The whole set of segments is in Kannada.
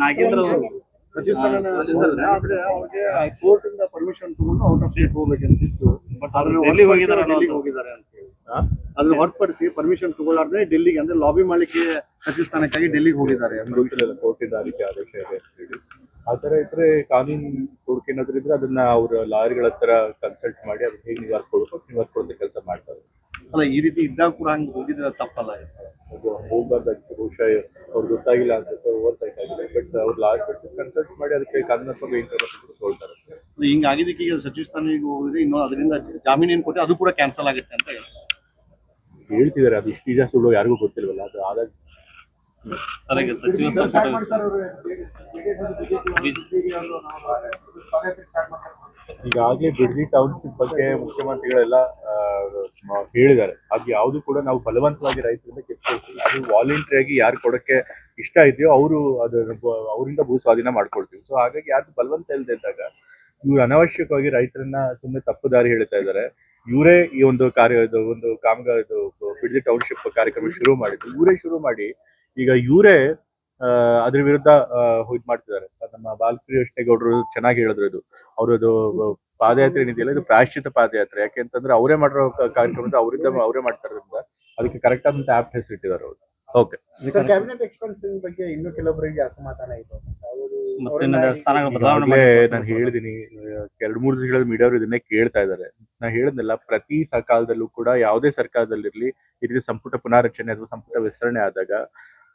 ನಾಗೇಂದ್ರ ಆದ್ರೆ ಅವ್ರಿಗೆ ಕೋರ್ಟ್ ಇಂದ ಪರ್ಮಿಷನ್ ತಗೊಂಡು ಔಟ್ ಆಫ್ ಸ್ಟೇಟ್ ಹೋಗ್ಬೇಕಂತಿತ್ತು. ಬಟ್ ಡೆಲ್ಲಿಗೆ ಹೋಗಿದ್ದಾರೆ ಅಂತ ಹೇಳಿ ಅದನ್ನ ಹೊರತುಪಡಿಸಿ ಪರ್ಮಿಷನ್ ತಗೊಳ್ಳಾರ್ದೆ ಡೆಲ್ಲಿಗೆ ಅಂದ್ರೆ ಲಾಬಿ ಮಾಡ್ಲಿಕ್ಕೆ ಸಚಿವ ಸ್ಥಾನಕ್ಕಾಗಿ ಡೆಲ್ಲಿಗೆ ಹೋಗಿದ್ದಾರೆ. ಕೋರ್ಟಿಂದ ಅದಕ್ಕೆ ಆದೇಶ ಇದೆ ಅಂತ ಹೇಳಿ ಆ ತರ ಇದ್ರೆ ಕಾನೂನು ಹುಡುಕಿ ಏನಾದ್ರು ಇದ್ರೆ ಅದನ್ನ ಅವ್ರ ಲಾಯರ್ಗಳ ಹತ್ರ ಕನ್ಸಲ್ಟ್ ಮಾಡಿ ಅದನ್ನ ಹೇಗೆ ನಿವಾರಿಸ್ಕೊಳ್ಳೋ ಕೆಲಸ ಮಾಡ್ತಾರೆ. ಅಲ್ಲ ಈ ರೀತಿ ಇದ್ದಾಗ ಕೂಡ ಹಂಗೆ ಹೋಗಿದ್ರೆ ತಪ್ಪಲ್ಲ. ಅದು ಹೋಗ್ಬಾರ್ದಾಗಿತ್ತು. ಬಹುಶಃ ಅವ್ರು ಗೊತ್ತಾಗಿಲ್ಲ ಅನ್ಸುತ್ತೆ, ಓವರ್ ಸೈಟ್ ಆಗಿದೆ. ಬಟ್ ಅವ್ರ ಲಾಯರ್ ಕನ್ಸಲ್ಟ್ ಮಾಡಿ ಅದಕ್ಕೆ ಕಾನೂನಾತ್ಮಕ ಇನ್ಫಾರ್ಮೇಶನ್ ತಗೊಳ್ತಾರೆ. ಹಿಂಗ ಆಗಿದ್ದಕ್ಕೆ ಈಗ ಸಚಿವ ಸ್ಥಾನಕ್ಕೆ ಹೋಗಿದ್ರೆ ಇನ್ನು ಅದರಿಂದ ಜಾಮೀನು ಏನು ಕೊಟ್ಟೆ ಅದು ಕೂಡ ಕ್ಯಾನ್ಸಲ್ ಆಗುತ್ತೆ ಅಂತ ಹೇಳ್ತಿದ್ದಾರೆ. ಅದು ಇಷ್ಟು ನಿಜ ಸುಳ್ಳು ಯಾರಿಗೂ ಗೊತ್ತಿಲ್ವಲ್ಲ. ಅದು ಆದಾಗ ಸಚಿವ ಸಂಪುಟ ಈಗಾಗಲೇ ಬಿಡದಿ ಟೌನ್ಶಿಪ್ ಬಗ್ಗೆ ಮುಖ್ಯಮಂತ್ರಿಗಳೆಲ್ಲ ಹೇಳಿದ್ದಾರೆ. ಅದು ಯಾವುದು ಕೂಡ ನಾವು ಬಲವಂತವಾಗಿ ರೈತರಿಂದ ಕಿತ್ಕೊಳ್ತೀವಿ. ಅದು ವಾಲಂಟ್ರಿಯಾಗಿ ಯಾರು ಕೊಡಕ್ಕೆ ಇಷ್ಟ ಇದೆಯೋ ಅವರು ಅವರಿಂದ ಭೂ ಸ್ವಾಧೀನ ಮಾಡ್ಕೊಳ್ತೀವಿ. ಸೊ ಹಾಗಾಗಿ ಯಾರು ಬಲವಂತ ಇಲ್ಲದೆ ಇದ್ದಾಗ ಇವ್ರು ಅನಾವಶ್ಯಕವಾಗಿ ರೈತರನ್ನ ಸುಮ್ಮನೆ ತಪ್ಪು ದಾರಿ ಹೇಳ್ತಾ ಇದ್ದಾರೆ. ಇವರೇ ಈ ಒಂದು ಬಿಡದಿ ಟೌನ್ಶಿಪ್ ಕಾರ್ಯಕ್ರಮ ಶುರು ಮಾಡಿದ್ರು. ಇವರೇ ಶುರು ಮಾಡಿ ಈಗ ಇವರೇ ಅದ್ರ ವಿರುದ್ಧ ಇದು ಮಾಡ್ತಿದ್ದಾರೆ. ನಮ್ಮ ಬಾಲಕೃಷ್ಣ ಯೋಚನೆಗೌಡರು ಚೆನ್ನಾಗಿ ಹೇಳಿದ್ರು. ಇದು ಅವರದು ಪಾದಯಾತ್ರೆ ಏನಿದೆಯಲ್ಲ ಇದು ಪ್ರಾಯಶ್ಚಿತ ಪಾದಯಾತ್ರೆ. ಯಾಕೆಂತಂದ್ರೆ ಅವರೇ ಮಾಡಿರೋ ಕಾರ್ಯಕ್ರಮದ ಅವರೇ ಮಾಡ್ತಾರೋದ್ರಿಂದ ಅದಕ್ಕೆ ಕರೆಕ್ಟ್ ಆದಂತ ಆಪ್ಟ್ ಹೆಸರು ಇಟ್ಟಿದ್ದಾರೆ ಅವರು. ಓಕೆ ಸರ್, ಕ್ಯಾಬಿನೆಟ್ ಎಕ್ಸ್ಪೆನ್ಷನ್ ಬಗ್ಗೆ ಇನ್ನೂ ಕೆಲವರಿಗೆ ಅಸಮಾಧಾನ ಇದೆ. ನಾನು ಹೇಳಿದೀನಿ 2-3 ದಿವಸಗಳ ಮೀಡಿಯಾವರು ಇದನ್ನೇ ಕೇಳ್ತಾ ಇದ್ದಾರೆ. ನಾನು ಹೇಳಿದ್ನಲ್ಲ, ಪ್ರತಿ ಕಾಲದಲ್ಲೂ ಕೂಡ ಯಾವುದೇ ಸರ್ಕಾರದಲ್ಲಿರ್ಲಿ ಈ ರೀತಿ ಸಂಪುಟ ಪುನಾರಚನೆ ಅಥವಾ ಸಂಪುಟ ವಿಸ್ತರಣೆ ಆದಾಗ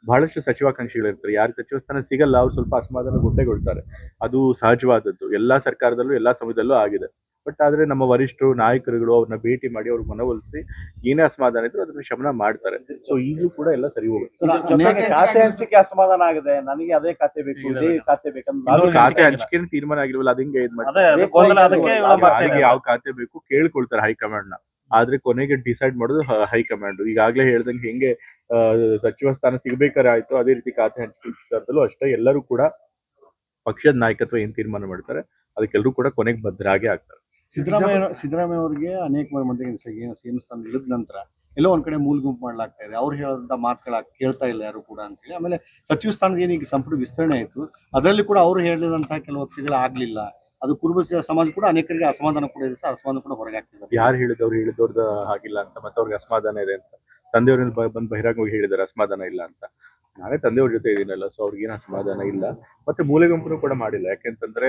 ಬಹಳಷ್ಟು ಸಚಿವಾಕಾಂಕ್ಷಿಗಳಿರ್ತಾರೆ. ಯಾರು ಸಚಿವ ಸ್ಥಾನ ಸಿಗಲ್ಲ ಅವ್ರು ಸ್ವಲ್ಪ ಅಸಮಾಧಾನಗೊಳ್ತಾರೆ. ಅದು ಸಹಜವಾದದ್ದು. ಎಲ್ಲಾ ಸರ್ಕಾರದಲ್ಲೂ ಎಲ್ಲಾ ಸಮಯದಲ್ಲೂ ಆಗಿದೆ. ಬಟ್ ಆದ್ರೆ ನಮ್ಮ ವರಿಷ್ಠರು ನಾಯಕರುಗಳು ಅವ್ರನ್ನ ಭೇಟಿ ಮಾಡಿ ಅವ್ರಿಗೆ ಮನವೊಲಿಸಿ ಏನೇ ಅಸಮಾಧಾನ ಇದ್ರು ಅದನ್ನ ಶಮನ ಮಾಡ್ತಾರೆ. ಸೊ ಈಗಲೂ ಕೂಡ ಎಲ್ಲ ಸರಿ ಹೋಗುತ್ತೆ. ಖಾತೆ ಹಂಚಿಕೆ ಅಸಮಾಧಾನ ಆಗಿದೆ. ನನಗೆ ಅದೇ ಖಾತೆ ಬೇಕು, ಇದೇ ಖಾತೆ ಬೇಕಂದ್ರೆ ಖಾತೆ ಹಂಚಿಕೆ ತೀರ್ಮಾನ ಆಗಿಲ್ವಲ್ಲ, ಅದ್ ಹಿಂಗೆ ಯಾವ ಖಾತೆ ಬೇಕು ಕೇಳ್ಕೊಳ್ತಾರೆ ಹೈಕಮಾಂಡ್ ನ. ಆದ್ರೆ ಕೊನೆಗೆ ಡಿಸೈಡ್ ಮಾಡೋದು ಹೈಕಮಾಂಡ್. ಈಗಾಗಲೇ ಹೇಳ್ದಂಗೆ ಹೆಂಗೆ ಸಚಿವ ಸ್ಥಾನ ಸಿಗ್ಬೇಕಾದ್ರೆ ಆಯ್ತು, ಅದೇ ರೀತಿ ಖಾತೆ ಹಂಚಿಕೆ ವಿಚಾರದಲ್ಲೂ ಅಷ್ಟೇ ಎಲ್ಲರೂ ಕೂಡ ಪಕ್ಷದ ನಾಯಕತ್ವ ಏನ್ ತೀರ್ಮಾನ ಮಾಡ್ತಾರೆ ಅದಕ್ಕೆಲ್ಲರೂ ಕೂಡ ಕೊನೆಗೆ ಬದ್ಧರಾಗಿ ಆಗ್ತಾರೆ. ಸಿದ್ದರಾಮಯ್ಯ ಅವರಿಗೆ ಅನೇಕ ಮಂದಿಗೆ ಸಿಎಂ ಸ್ಥಾನ ಇಳಿದ ನಂತರ ಎಲ್ಲೋ ಒಂದ್ ಕಡೆ ಮೂಲ ಗುಂಪು ಮಾಡ್ಲಾಗ್ತಾ ಇದೆ. ಅವ್ರು ಹೇಳಿದ ಮಾತುಗಳ ಕೇಳ್ತಾ ಇಲ್ಲ ಯಾರು ಕೂಡ ಅಂತ ಹೇಳಿ. ಆಮೇಲೆ ಸಚಿವ ಸ್ಥಾನದ ಏನೀಗ ಸಂಪುಟ ವಿಸ್ತರಣೆ ಆಯ್ತು, ಅದರಲ್ಲಿ ಕೂಡ ಅವ್ರು ಹೇಳಿದಂತಹ ಕೆಲವು ವ್ಯಕ್ತಿಗಳು ಆಗ್ಲಿಲ್ಲ. ಅದು ಕುರುಬ ಸಮಾಜ ಕೂಡ ಅನೇಕರಿಗೆ ಅಸಮಾಧಾನ ಕೂಡ ಇದೆ. ಅಸಮಾಧಾನ ಕೂಡ ಹೊರಗೆ ಆಗ್ತಿದ್ದಾರೆ. ಯಾರು ಹೇಳಿದವ್ರದ್ದು ಆಗಿಲ್ಲ ಅಂತ ಮತ್ತೆ ಅವ್ರಿಗೆ ಅಸಮಾಧಾನ ಇದೆ ಅಂತ ತಂದೆಯವರಿಂದ ಬಂದು ಬಹಿರಂಗವಾಗಿ ಹೇಳಿದ್ದಾರೆ ಅಸಮಾಧಾನ ಇಲ್ಲ ಅಂತ. ನಾನೇ ತಂದೆಯವ್ರ ಜೊತೆ ಇದೀನಲ್ಲ, ಸೊ ಅವ್ರಿಗೇನು ಅಸಮಾಧಾನ ಇಲ್ಲ. ಮತ್ತೆ ಮೂಲೆ ಗುಂಪು ಕೂಡ ಮಾಡಿಲ್ಲ. ಯಾಕೆಂತಂದ್ರೆ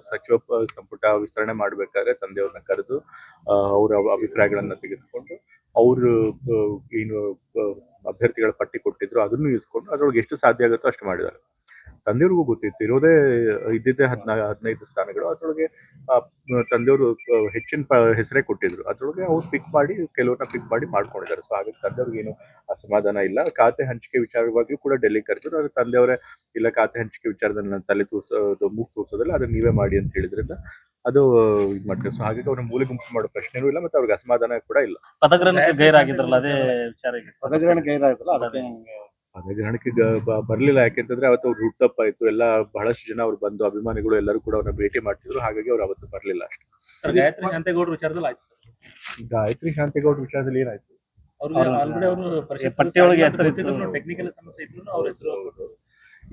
ಸಚಿವ ಸಂಪುಟ ವಿಸ್ತರಣೆ ಮಾಡ್ಬೇಕಾದ್ರೆ ತಂದೆಯವ್ರನ್ನ ಕರೆದು ಅವರ ಅಭಿಪ್ರಾಯಗಳನ್ನ ತೆಗೆದುಕೊಂಡು ಅವರು ಏನು ಅಭ್ಯರ್ಥಿಗಳ ಪಟ್ಟಿ ಕೊಟ್ಟಿದ್ರು ಅದನ್ನು ಇಸ್ಕೊಂಡು ಅದ್ರೊಳಗೆ ಎಷ್ಟು ಸಾಧ್ಯ ಆಗುತ್ತೋ ಅಷ್ಟು ಮಾಡಿದ್ದಾರೆ. ತಂದೆಯವ್ರಿಗೂ ಗೊತ್ತಿತ್ತು ಇದ್ದಿದ್ದೇ 15 ಸ್ಥಾನಗಳು. ಅದ್ರೊಳಗೆ ತಂದೆಯವರು ಹೆಚ್ಚಿನ ಹೆಸರೇ ಕೊಟ್ಟಿದ್ರು. ಅದ್ರೊಳಗೆ ಅವ್ರು ಕೆಲವ್ರನ್ನ ಪಿಕ್ ಮಾಡಿ ಮಾಡ್ಕೊಂಡಿದ್ದಾರೆ. ಸೊ ಹಾಗಾಗಿ ತಂದೆಯವ್ರಿಗೆ ಏನು ಅಸಮಾಧಾನ ಇಲ್ಲ. ಖಾತೆ ಹಂಚಿಕೆ ವಿಚಾರವಾಗಿಯೂ ಕೂಡ ಡೆಲ್ಲಿ ಕರೆದ್ರು. ಆದ್ರೆ ತಂದೆಯವರೇ ಇಲ್ಲ, ಖಾತೆ ಹಂಚಿಕೆ ವಿಚಾರದಲ್ಲಿ ನನ್ನ ತಲೆ ಮೂಗು ತೂರ್ಸೋದಲ್ಲ, ಅದನ್ನ ನೀವೇ ಮಾಡಿ ಅಂತ ಹೇಳಿದ್ರಿಂದ ಅದು ಇದು ಮಾಡ್ತಾರೆ. ಸೊ ಹಾಗಾಗಿ ಅವ್ರ ಮೂಲೆ ಗುಂಪು ಮಾಡೋ ಪ್ರಶ್ನೆನೂ ಇಲ್ಲ, ಮತ್ತೆ ಅವ್ರಿಗೆ ಅಸಮಾಧಾನ ಕೂಡ ಇಲ್ಲ. ಪದಗ್ರಹಣಕ್ಕೆ ಬರ್ಲಿಲ್ಲ. ಯಾಕೆಂತಂದ್ರೆ ಅವತ್ತು ಅವ್ರು ಹುಟ್ಟಪ್ಪ ಇತ್ತು, ಎಲ್ಲ ಬಹಳಷ್ಟು ಜನ ಅವ್ರು ಬಂದು ಅಭಿಮಾನಿಗಳು ಎಲ್ಲರೂ ಕೂಡ ಅವ್ರನ್ನ ಭೇಟಿ ಮಾಡ್ತಿದ್ರು. ಹಾಗಾಗಿ ಅವ್ರು ಅವತ್ತು ಬರ್ಲಿಲ್ಲ ಅಷ್ಟೇ. ಗಾಯತ್ರಿ ಶಾಂತೇಗೌಡರ ವಿಚಾರದಲ್ಲಿ ಆಯ್ತು. ಗಾಯತ್ರಿ ಶಾಂತೇಗೌಡರ ವಿಚಾರದಲ್ಲಿ ಏನಾಯ್ತು? ಟೆಕ್ನಿಕಲ್ ಸಮಸ್ಯೆ ಇದ್ರು ಅವ್ರ ಹೆಸರು.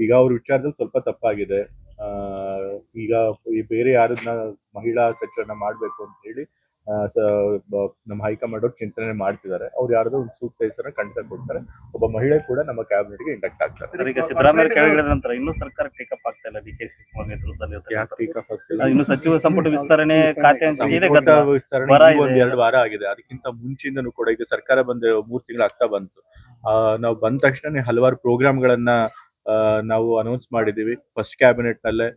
ಈಗ ಅವ್ರ ವಿಚಾರದಲ್ಲಿ ಸ್ವಲ್ಪ ತಪ್ಪಾಗಿದೆ. ಈಗ ಬೇರೆ ಯಾರನ್ನ ಮಹಿಳಾ ಸಚಿವರನ್ನ ಮಾಡ್ಬೇಕು ಅಂತ ಹೇಳಿ ನಮ್ಮ ಹೈಕಮಾಂಡ್ ಅವ್ರು ಚಿಂತನೆ ಮಾಡ್ತಿದ್ದಾರೆ. ಅವ್ರು ಯಾರ್ದೋ ಒಂದು ಸೂಕ್ತ ಹೆಸರನ್ನ ಖಂಡಿತ ಕೊಡ್ತಾರೆ. ಒಬ್ಬ ಮಹಿಳೆ ಕೂಡ ನಮ್ಮ ಕ್ಯಾಬಿನೆಟ್ ಗೆ ಇಂಡಕ್ಟ್ ಆಗ್ತಾರೆ. ಈಗ ಸಿದ್ದರಾಮಯ್ಯ ಕೆಳಗಿಳಿದ ನಂತರ ಇನ್ನೂ ಸರ್ಕಾರ ಟೇಕಪ್ ಆಗ್ತಾ ಇಲ್ಲ. ಡಿ ಕೆ ಶಿವಕುಮಾರ್ ನೇತೃತ್ವದಲ್ಲಿ ಇನ್ನು ಸಚಿವ ಸಂಪುಟ ವಿಸ್ತರಣೆ ಖಾತೆ ವಿಸ್ತರಣೆ 1-2 ವಾರ ಆಗಿದೆ. ಅದಕ್ಕಿಂತ ಮುಂಚಿಂದನೂ ಕೂಡ ಈಗ ಸರ್ಕಾರ ಬಂದ 3 ತಿಂಗಳು ಆಗ್ತಾ ಬಂತು. ನಾವು ಬಂದ ತಕ್ಷಣ ಹಲವಾರು ಪ್ರೋಗ್ರಾಮ್ಗಳನ್ನ ನಾವು ಅನೌನ್ಸ್ ಮಾಡಿದೀವಿ. ಫಸ್ಟ್ ಕ್ಯಾಬಿನೆಟ್ ನಲ್ಲೇ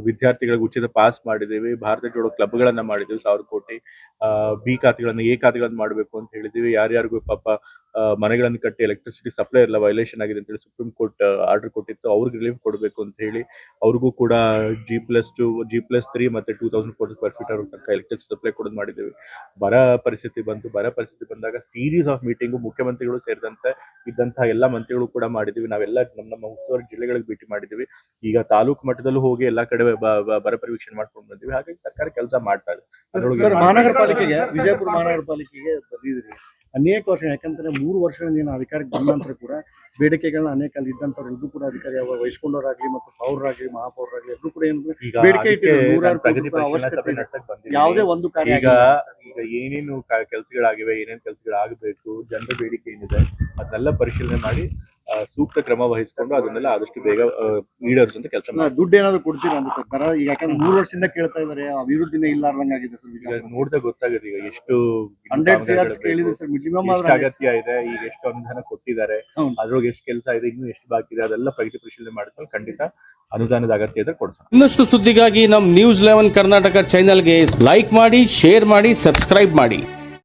ವಿದ್ಯಾರ್ಥಿಗಳಿಗೆ ಉಚಿತ ಪಾಸ್ ಮಾಡಿದೀವಿ. ಭಾರತ ಜೋಡೋ ಕ್ಲಬ್ಗಳನ್ನ ಮಾಡಿದೀವಿ 1000 ಕೋಟಿ. ಬಿ ಖಾತೆಗಳನ್ನ ಎ ಖಾತೆಗಳನ್ನ ಮಾಡಬೇಕು ಅಂತ ಹೇಳಿದೀವಿ. ಯಾರ್ಯಾರಿಗೂ ಪಾಪ ಮನೆಗಳನ್ನು ಕಟ್ಟಿ ಎಲೆಕ್ಟ್ರಿಸಿಟಿ ಸಪ್ಲೈ ಎಲ್ಲ ವೈಲೇಷನ್ ಆಗಿದೆ ಅಂತ ಹೇಳಿ ಸುಪ್ರೀಂ ಕೋರ್ಟ್ ಆರ್ಡರ್ ಕೊಟ್ಟಿತ್ತು. ಅವ್ರಿಗೆ ರಿಲೀಫ್ ಕೊಡಬೇಕು ಅಂತ ಹೇಳಿ ಅವ್ರಿಗೂ ಕೂಡ G+2 G+3 ಮತ್ತೆ 2040 ಸ್ಕ್ವೇರ್ ಫೀಟ್ ತನಕ ಎಲೆಕ್ಟ್ರಿಸಿಟಿ ಸಪ್ಲೈ ಕೊಡೋದು ಮಾಡಿದ್ದೀವಿ. ಬರ ಪರಿಸ್ಥಿತಿ ಬಂದಾಗ ಸೀರೀಸ್ ಆಫ್ ಮೀಟಿಂಗು ಮುಖ್ಯಮಂತ್ರಿಗಳು ಸೇರಿದಂತೆ ಇದ್ದಂತಹ ಎಲ್ಲಾ ಮಂತ್ರಿಗಳು ಕೂಡ ಮಾಡಿದೀವಿ. ನಾವೆಲ್ಲ ನಮ್ಮ ಉಸ್ತುವಾರಿ ಜಿಲ್ಲೆಗಳಿಗೆ ಭೇಟಿ ಮಾಡಿದೀವಿ. ಈಗ ತಾಲೂಕು ಮಟ್ಟದಲ್ಲೂ ಹೋಗಿ ಎಲ್ಲಾ ಕಡೆ ಬರ ಪರೀಕ್ಷೆ ಮಾಡ್ಕೊಂಡು ಬಂದಿವಿ. ಹಾಗಾಗಿ ಸರ್ಕಾರ ಕೆಲಸ ಮಾಡ್ತಾ ಇದೆ. ಮಹಾನಗರ ಪಾಲಿಕೆಗೆ ವಿಜಯಪುರ ಮಹಾನಗರ ಪಾಲಿಕೆಗೆ ಬಂದಿದ್ರಿ, ಅನೇಕ ವರ್ಷ, ಯಾಕಂದ್ರೆ 3 ವರ್ಷಗಳಿಂದ ಏನು ಅಧಿಕಾರಕ್ಕೆ ಬಂದ ನಂತರ ಕೂಡ ಬೇಡಿಕೆಗಳನ್ನ ಅನೇಕ ಅಲ್ಲಿ ಇದ್ದಂಥವ್ರು ಎಲ್ಲರೂ ಕೂಡ ಅಧಿಕಾರಿ ವಹಿಸ್ಕೊಂಡವರಾಗ್ಲಿ ಮತ್ತು ಪೌರರಾಗ್ಲಿ ಮಹಾಪೌರರಾಗ್ಲಿ ಎಲ್ಲರೂ ಕೂಡ ಏನು ಈಗ ಬೇಡಿಕೆ ಅದಕ್ಕೆ ಇಟ್ಟಿದ್ರು. 100,000 ನಾನು ಪ್ರಗತಿ ಕೋಟಿ ಪರಿಶೀಲನಾ ಅವಶ್ಯಕತೆ ಸಭೆ ಇದೆ. ನಡ್ಸಕ್ ಬಂದಿದ್ದೀನಿ. ಯಾವುದೇ ಒಂದು ಕಾರ್ಯ ಈಗ ಆಗಿಲ್ಲ. ಏನೇನು ಕೆಲಸಗಳಾಗಿವೆ, ಏನೇನು ಕೆಲಸಗಳಾಗಬೇಕು, ಜನರ ಬೇಡಿಕೆ ಏನಿದೆ ಅದನ್ನೆಲ್ಲ ಪರಿಶೀಲನೆ ಮಾಡಿ ಸೂಕ್ತ ಕ್ರಮ ವಹಿಸಿಕೊಂಡು ಅದನ್ನೆಲ್ಲ ಆದಷ್ಟು ಬೇಗ ಈಡೇರಿಸುವಂತ ಕೆಲಸ ಮಾಡಿ. ದುಡ್ಡು ಏನಾದ್ರು ಕೊಡ್ತೀರಾ ಅಂತ ಸರ್ಕಾರ? ಈಗ ಯಾಕಂದ್ರೆ 3 ವರ್ಷದಿಂದ ಕೇಳ್ತಾ ಇದಾರೆ, ಅಭಿವೃದ್ಧಿನೇ ಇಲ್ಲಾರ್ದಂಗಾಗಿದೆ ಸರ್. ಈಗ ನೋಡಿದ್ರೆ ಗೊತ್ತಾಗುತ್ತೆ ಈಗ ಎಷ್ಟು 100 CR ಕೇಳಿದ್ರೆ ಸರ್ ಮಿನಿಮಮ್ ಎಷ್ಟು ಅಗತ್ಯ ಇದೆ, ಈಗ ಎಷ್ಟು ಅನುದಾನ ಕೊಟ್ಟಿದ್ದಾರೆ, ಹೌದು. ಅದ್ರೊಳಗೆ ಎಷ್ಟು ಕೆಲಸ ಇದೆ, ಇನ್ನೂ ಎಷ್ಟು ಬಾಕಿ ಇದೆ, ಅದೆಲ್ಲ ಪ್ರಗತಿ ಪರಿಶೀಲನೆ ಮಾಡ್ಕೊಂಡು ಖಂಡಿತ ಅನುದಾನದ ಅಗತ್ಯ ಇದ್ರೆ ಕೊಡ್ಸೋಣ. ಇನ್ನಷ್ಟು ಸುದ್ದಿಗಾಗಿ ನಮ್ಮ ನ್ಯೂಸ್ 11 ಕರ್ನಾಟಕ ಚಾನೆಲ್ಗೆ ಲೈಕ್ ಮಾಡಿ, ಶೇರ್ ಮಾಡಿ, ಸಬ್ಸ್ಕ್ರೈಬ್ ಮಾಡಿ.